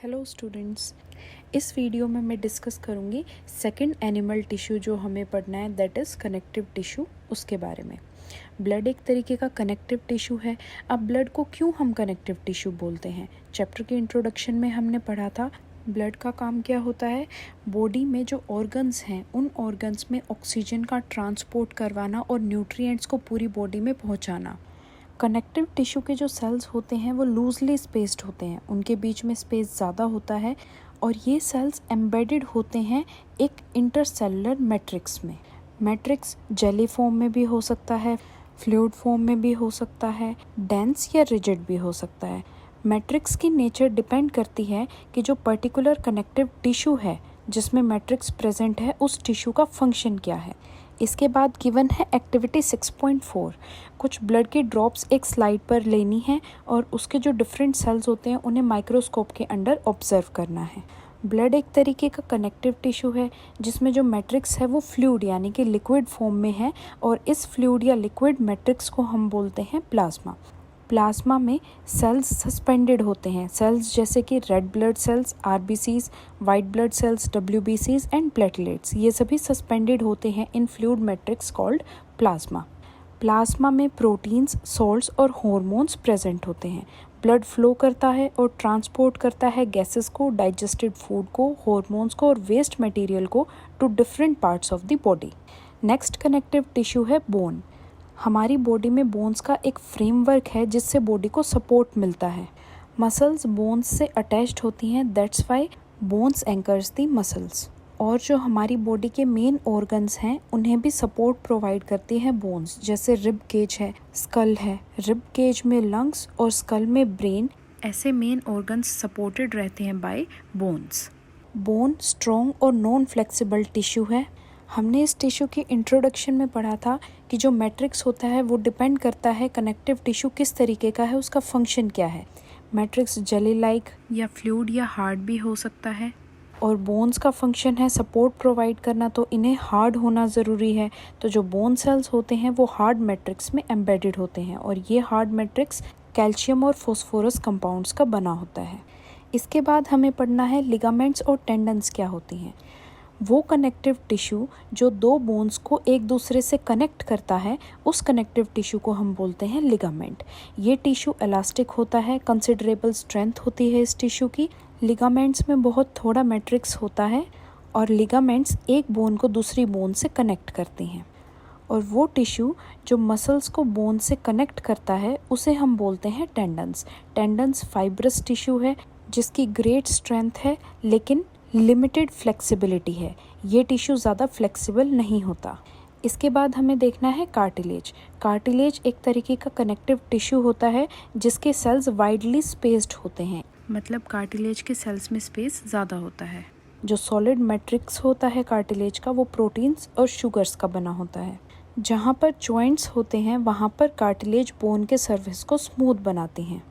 Hello students, इस video में मैं डिस्कस करूँगी सेकंड एनिमल टिश्यू जो हमें पढ़ना है, दैट इज़ कनेक्टिव टिश्यू। उसके बारे में ब्लड एक तरीके का कनेक्टिव टिश्यू है। अब ब्लड को क्यों हम कनेक्टिव टिश्यू बोलते हैं? चैप्टर के इंट्रोडक्शन में हमने पढ़ा था ब्लड का काम क्या होता है। बॉडी में जो ऑर्गन्स हैं उन ऑर्गन्स में ऑक्सीजन का ट्रांसपोर्ट करवाना और न्यूट्रिएंट्स को पूरी बॉडी में पहुँचाना। कनेक्टिव टिश्यू के जो सेल्स होते हैं वो लूजली स्पेस्ड होते हैं, उनके बीच में स्पेस ज़्यादा होता है और ये सेल्स एम्बेडेड होते हैं एक इंटरसेलुलर मैट्रिक्स में। मैट्रिक्स जेली फॉर्म में भी हो सकता है, फ्लूइड फॉर्म में भी हो सकता है, डेंस या रिजिड भी हो सकता है। मैट्रिक्स की नेचर डिपेंड करती है कि जो पर्टिकुलर कनेक्टिव टिश्यू है जिसमें मैट्रिक्स प्रेजेंट है उस टिश्यू का फंक्शन क्या है। इसके बाद गिवन है एक्टिविटी 6.4। कुछ ब्लड की ड्रॉप्स एक स्लाइड पर लेनी है और उसके जो डिफरेंट सेल्स होते हैं उन्हें माइक्रोस्कोप के अंडर ऑब्जर्व करना है। ब्लड एक तरीके का कनेक्टिव टिश्यू है जिसमें जो मैट्रिक्स है वो फ्लूइड यानी कि लिक्विड फॉर्म में है और इस फ्लूइड या लिक्विड मैट्रिक्स को हम बोलते हैं प्लाज्मा। प्लाज्मा में सेल्स सस्पेंडेड होते हैं, सेल्स जैसे कि red blood cells, RBCs, white blood cells, डब्ल्यूबीसीज एंड प्लेटलेट्स, ये सभी सस्पेंडेड होते हैं in fluid matrix called plasma. Plasma में प्रोटीन्स, सॉल्ट्स और हॉर्मोन्स प्रेजेंट होते हैं। ब्लड फ्लो करता है और ट्रांसपोर्ट करता है गैसेस को, डाइजेस्टेड फूड को, हॉर्मोन्स को और वेस्ट मटेरियल को to different parts of the body. Next connective tissue है बोन। हमारी बॉडी में बोन्स का एक फ्रेमवर्क है जिससे बॉडी को सपोर्ट मिलता है। मसल्स बोन्स से अटैच्ड होती हैं, that's why bones anchors the muscles. और जो हमारी बॉडी के मेन ऑर्गन्स हैं उन्हें भी सपोर्ट प्रोवाइड करती हैं बोन्स, जैसे रिब केज है, स्कल है। रिब केज में लंग्स और स्कल में ब्रेन, ऐसे मेन ऑर्गन्स सपोर्टेड रहते हैं बाय बोन्स। बोन स्ट्रॉन्ग और नॉन फ्लेक्सिबल टिश्यू है। हमने इस टिश्यू के इंट्रोडक्शन में पढ़ा था कि जो मैट्रिक्स होता है वो डिपेंड करता है कनेक्टिव टिश्यू किस तरीके का है, उसका फंक्शन क्या है। मैट्रिक्स जेली लाइक या फ्लूइड या हार्ड भी हो सकता है और बोन्स का फंक्शन है सपोर्ट प्रोवाइड करना, तो इन्हें हार्ड होना ज़रूरी है। तो जो बोन सेल्स होते हैं वो हार्ड मैट्रिक्स में एम्बेडेड होते हैं और ये हार्ड मैट्रिक्स कैल्शियम और फॉस्फोरस कंपाउंड्स का बना होता है। इसके बाद हमें पढ़ना है लिगामेंट्स और टेंडन्स क्या होती हैं। वो कनेक्टिव टिश्यू जो दो बोन्स को एक दूसरे से कनेक्ट करता है उस कनेक्टिव टिश्यू को हम बोलते हैं लिगामेंट। ये टिश्यू इलास्टिक होता है, कंसिडरेबल स्ट्रेंथ होती है इस टिश्यू की। लिगामेंट्स में बहुत थोड़ा मैट्रिक्स होता है और लिगामेंट्स एक बोन को दूसरी बोन से कनेक्ट करते हैं। और वो टिश्यू जो मसल्स को बोन से कनेक्ट करता है उसे हम बोलते हैं टेंडन्स। टेंडन्स फाइब्रस टिश्यू है जिसकी ग्रेट स्ट्रेंथ है लेकिन लिमिटेड फ्लेक्सिबिलिटी है। ये टिश्यू ज़्यादा फ्लेक्सिबल नहीं होता। इसके बाद हमें देखना है कार्टिलेज। कार्टिलेज एक तरीके का कनेक्टिव टिश्यू होता है जिसके सेल्स वाइडली स्पेस्ड होते हैं, मतलब कार्टिलेज के सेल्स में स्पेस ज़्यादा होता है। जो सॉलिड मैट्रिक्स होता है कार्टिलेज का वो प्रोटीन्स और शुगर्स का बना होता है। जहाँ पर जॉइंट्स होते हैं वहाँ पर कार्टिलेज बोन के सर्फेस को स्मूथ बनाती हैं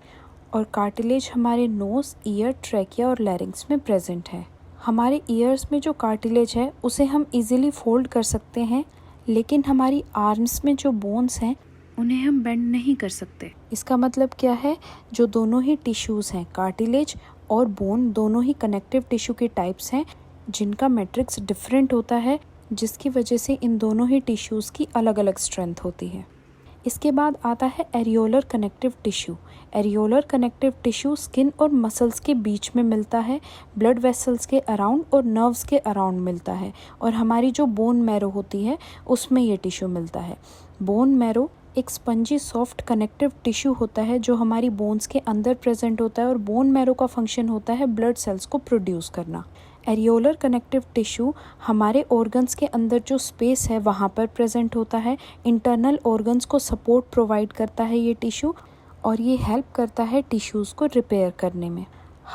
और कार्टिलेज हमारे नोज, ईयर, ट्रैकिया और लैरिंग्स में प्रेजेंट है। हमारे ईयर्स में जो कार्टिलेज है उसे हम इजीली फोल्ड कर सकते हैं, लेकिन हमारी आर्म्स में जो बोन्स हैं उन्हें हम बेंड नहीं कर सकते। इसका मतलब क्या है, जो दोनों ही टिश्यूज़ हैं, कार्टिलेज और बोन, दोनों ही कनेक्टिव टिश्यू के टाइप्स हैं जिनका मैट्रिक्स डिफरेंट होता है, जिसकी वजह से इन दोनों ही टिश्यूज़ की अलग अलग स्ट्रेंथ होती है। इसके बाद आता है areolar connective tissue. Areolar connective tissue skin और मसल्स के बीच में मिलता है, ब्लड वेसल्स के अराउंड और नर्व्स के अराउंड मिलता है और हमारी जो बोन मैरो होती है उसमें ये टिश्यू मिलता है। बोन मैरो एक स्पंजी सॉफ्ट कनेक्टिव टिश्यू होता है जो हमारी बोन्स के अंदर प्रेजेंट होता है और बोन मैरो का फंक्शन होता है ब्लड सेल्स को प्रोड्यूस करना। एरियोलर कनेक्टिव टिश्यू हमारे ऑर्गन्स के अंदर जो स्पेस है वहाँ पर प्रेजेंट होता है। इंटरनल ऑर्गन्स को सपोर्ट प्रोवाइड करता है ये टिश्यू और ये हेल्प करता है टिश्यूज़ को रिपेयर करने में।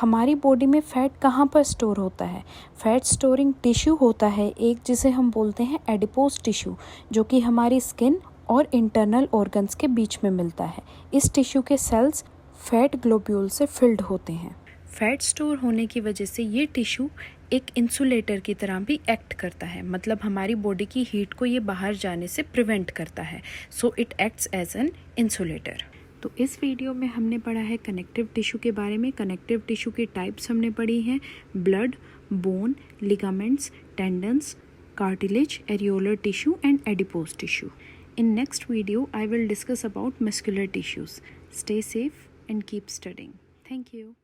हमारी बॉडी में फ़ैट कहाँ पर स्टोर होता है? फैट स्टोरिंग टिश्यू होता है एक, जिसे हम बोलते हैं एडिपोज टिश्यू, जो कि हमारी स्किन और इंटरनल ऑर्गन्स के बीच में मिलता है। इस टिश्यू के सेल्स फैट ग्लोब्यूल से फिल्ड होते हैं। फैट स्टोर होने की वजह से ये टिश्यू एक इंसुलेटर की तरह भी एक्ट करता है, मतलब हमारी बॉडी की हीट को ये बाहर जाने से प्रिवेंट करता है। So it acts as an insulator. तो इस वीडियो में हमने पढ़ा है कनेक्टिव टिश्यू के बारे में। कनेक्टिव टिश्यू की टाइप्स हमने पढ़ी हैं, blood, bone, ligaments, tendons, cartilage, areolar tissue and adipose tissue. In next video, I will discuss about muscular tissues. Stay safe and keep studying. Thank you.